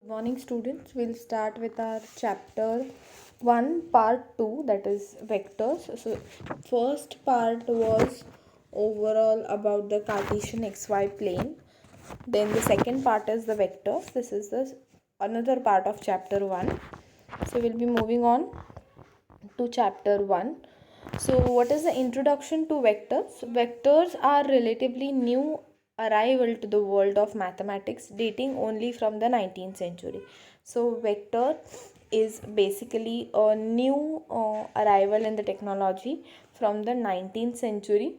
Morning students, we'll start with our chapter 1 part 2, that is vectors. So first part was overall about the Cartesian xy plane. Then the second part is the vectors. This is the another part of chapter 1. So we'll be moving on to chapter 1. So what is the introduction to vectors? Vectors are relatively new arrival to the world of mathematics, dating only from the 19th century. So vector is basically a new arrival in the technology from the 19th century.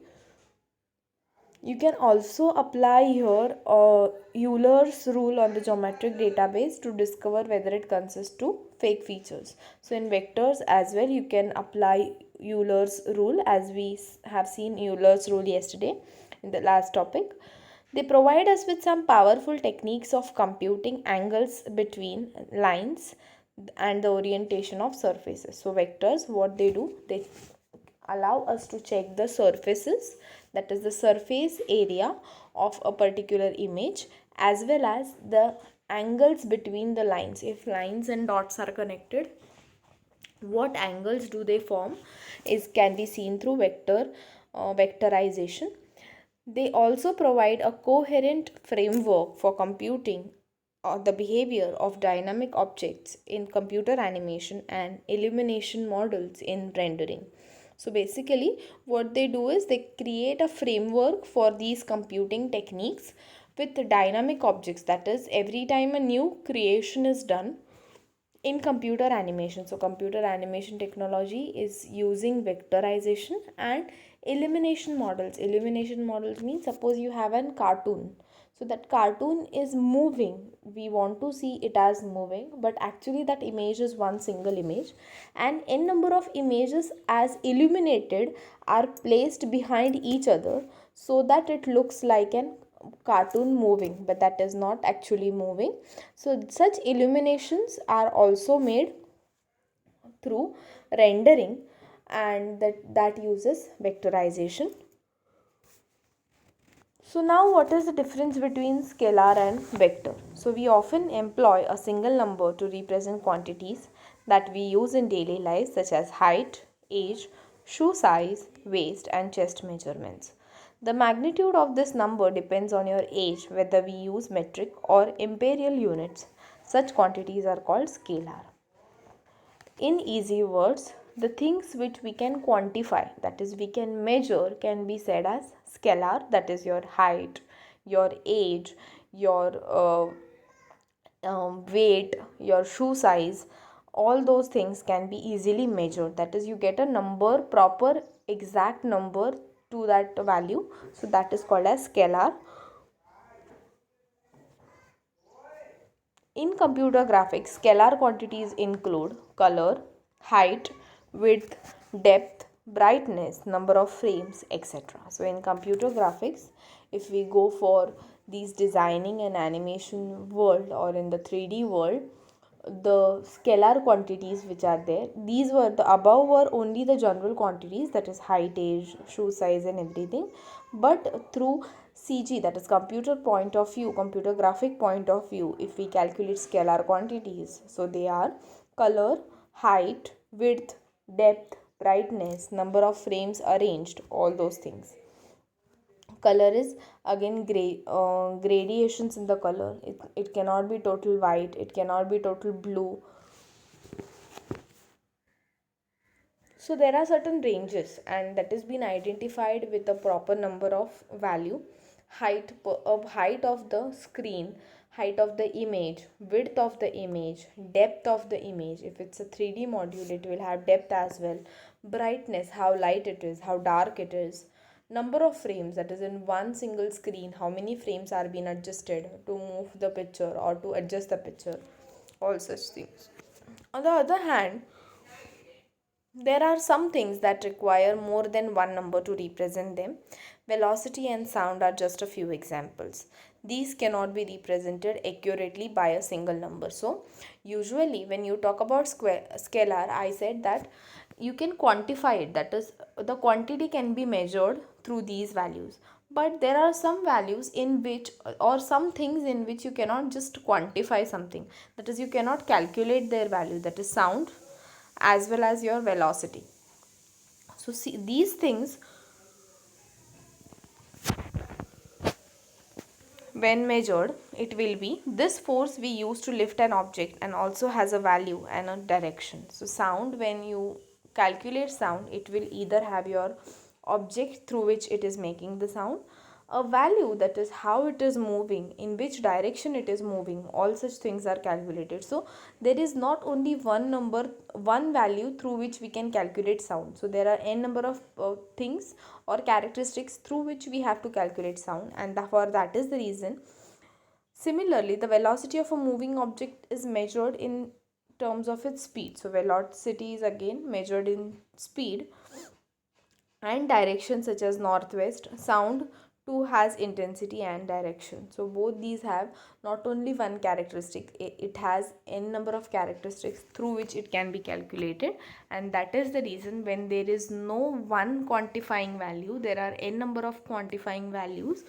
You can also apply here Euler's rule on the geometric database to discover whether it consists to fake features. So in vectors as well, you can apply Euler's rule, as we have seen Euler's rule yesterday in the last topic. They provide us with some powerful techniques of computing angles between lines and the orientation of surfaces. So vectors, what they do, they allow us to check the surfaces, that is the surface area of a particular image, as well as the angles between the lines. If lines and dots are connected, what angles do they form is can be seen through vectorization. They also provide a coherent framework for computing the behavior of dynamic objects in computer animation and illumination models in rendering. So basically what they do is they create a framework for these computing techniques with dynamic objects. That is, every time a new creation is done in computer animation. So computer animation technology is using vectorization and illumination models. Illumination models means, suppose you have a cartoon, so that cartoon is moving, we want to see it as moving, but actually that image is one single image, and n number of images as illuminated are placed behind each other so that it looks like an cartoon moving, but that is not actually moving. So such illuminations are also made through rendering, and that uses vectorization. So now what is the difference between scalar and vector? So we often employ a single number to represent quantities that we use in daily life, such as height, age, shoe size, waist and chest measurements. The magnitude of this number depends on your age, whether we use metric or imperial units. Such quantities are called scalar. In easy words, the things which we can quantify, that is we can measure, can be said as scalar, that is your height, your age, your weight, your shoe size. All those things can be easily measured, that is you get a number, proper exact number to that value, so that is called as scalar. In computer graphics, scalar quantities include color, height, width, depth, brightness, number of frames, etc. So in computer graphics, if we go for these designing and animation world, or in the 3D world, the scalar quantities which are there, these were the above were only the general quantities, that is height, age, shoe size and everything. But through CG, that is computer point of view, computer graphic point of view, if we calculate scalar quantities, so they are color, height, width, depth, brightness, number of frames arranged, all those things. Color is again gradations in the color. It cannot be total white, it cannot be total blue. So there are certain ranges, and that has been identified with a proper number of value. Height of the screen, height of the image, width of the image, depth of the image. If it's a 3D module, it will have depth as well. Brightness, how light it is, how dark it is. Number of frames, that is in one single screen, how many frames are being adjusted to move the picture or to adjust the picture. All such things. On the other hand, there are some things that require more than one number to represent them. Velocity and sound are just a few examples. These cannot be represented accurately by a single number. So, usually when you talk about scalar, I said that you can quantify it. That is, the quantity can be measured through these values. But there are some values in which, or some things in which you cannot just quantify something, that is you cannot calculate their value, that is sound as well as your velocity. So see, these things, when measured, it will be this force we use to lift an object and also has a value and a direction. So sound, when you calculate sound, it will either have your object through which it is making the sound, a value, that is how it is moving, in which direction it is moving, all such things are calculated. So there is not only one number, one value through which we can calculate sound. So there are n number of things or characteristics through which we have to calculate sound, and for that is the reason. Similarly, the velocity of a moving object is measured in terms of its speed. So velocity is again measured in speed, and direction such as northwest. Sound too has intensity and direction. So both these have not only one characteristic, it has n number of characteristics through which it can be calculated, and that is the reason when there is no one quantifying value, there are n number of quantifying values.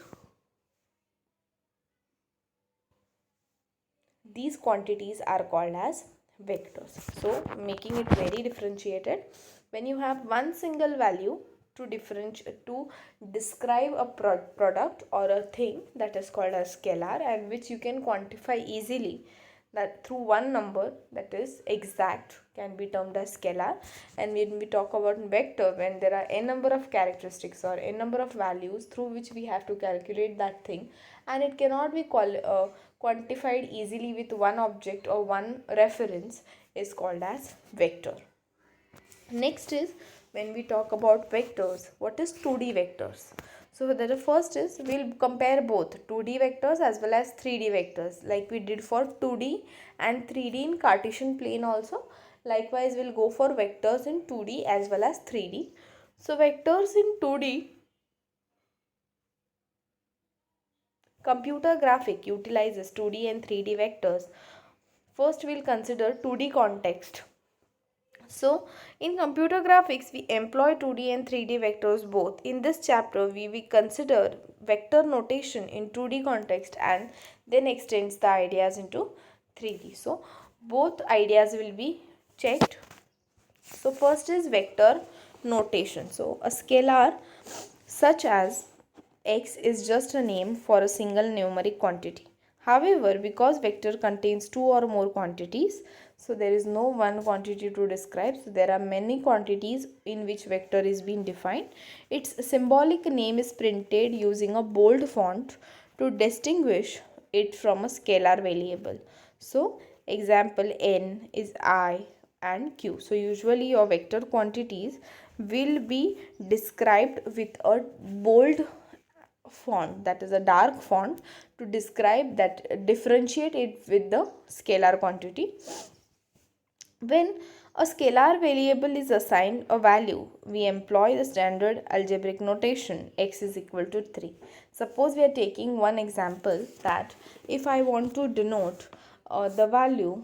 These quantities are called as vectors. So making it very differentiated, when you have one single value to differentiate, to describe a product or a thing, that is called a scalar, and which you can quantify easily, that through one number, that is exact, can be termed as scalar. And when we talk about vector, when there are n number of characteristics or n number of values through which we have to calculate that thing, and it cannot be quantified easily with one object or one reference, is called as vector. Next is, when we talk about vectors, what is 2D vectors? So the first is, we'll compare both 2D vectors as well as 3D vectors, like we did for 2D and 3D in Cartesian plane also. Likewise, we'll go for vectors in 2D as well as 3D. So vectors in 2D, computer graphic utilizes 2D and 3D vectors. First, we'll consider 2D context. So, in computer graphics, we employ 2D and 3D vectors both. In this chapter, we will consider vector notation in 2D context and then extends the ideas into 3D. So, both ideas will be checked. So, first is vector notation. So, a scalar such as x is just a name for a single numeric quantity. However, because vector contains two or more quantities, so there is no one quantity to describe. So there are many quantities in which vector is being defined. Its symbolic name is printed using a bold font to distinguish it from a scalar variable. So example, n is I and q. So usually your vector quantities will be described with a bold font, that is a dark font, to describe that, differentiate it with the scalar quantity. When a scalar variable is assigned a value, we employ the standard algebraic notation x is equal to 3. Suppose we are taking one example, that if I want to denote the value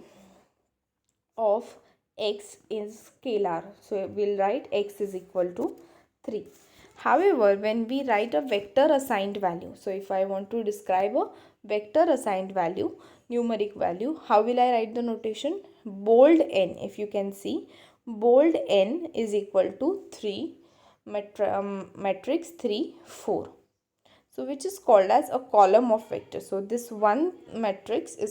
of x is scalar, so we'll write x is equal to 3. However, when we write a vector assigned value, so if I want to describe a vector assigned value, numeric value, how will I write the notation? Bold n, if you can see, bold n is equal to 3, matrix 3, 4. So which is called as a column of vector. So this one matrix is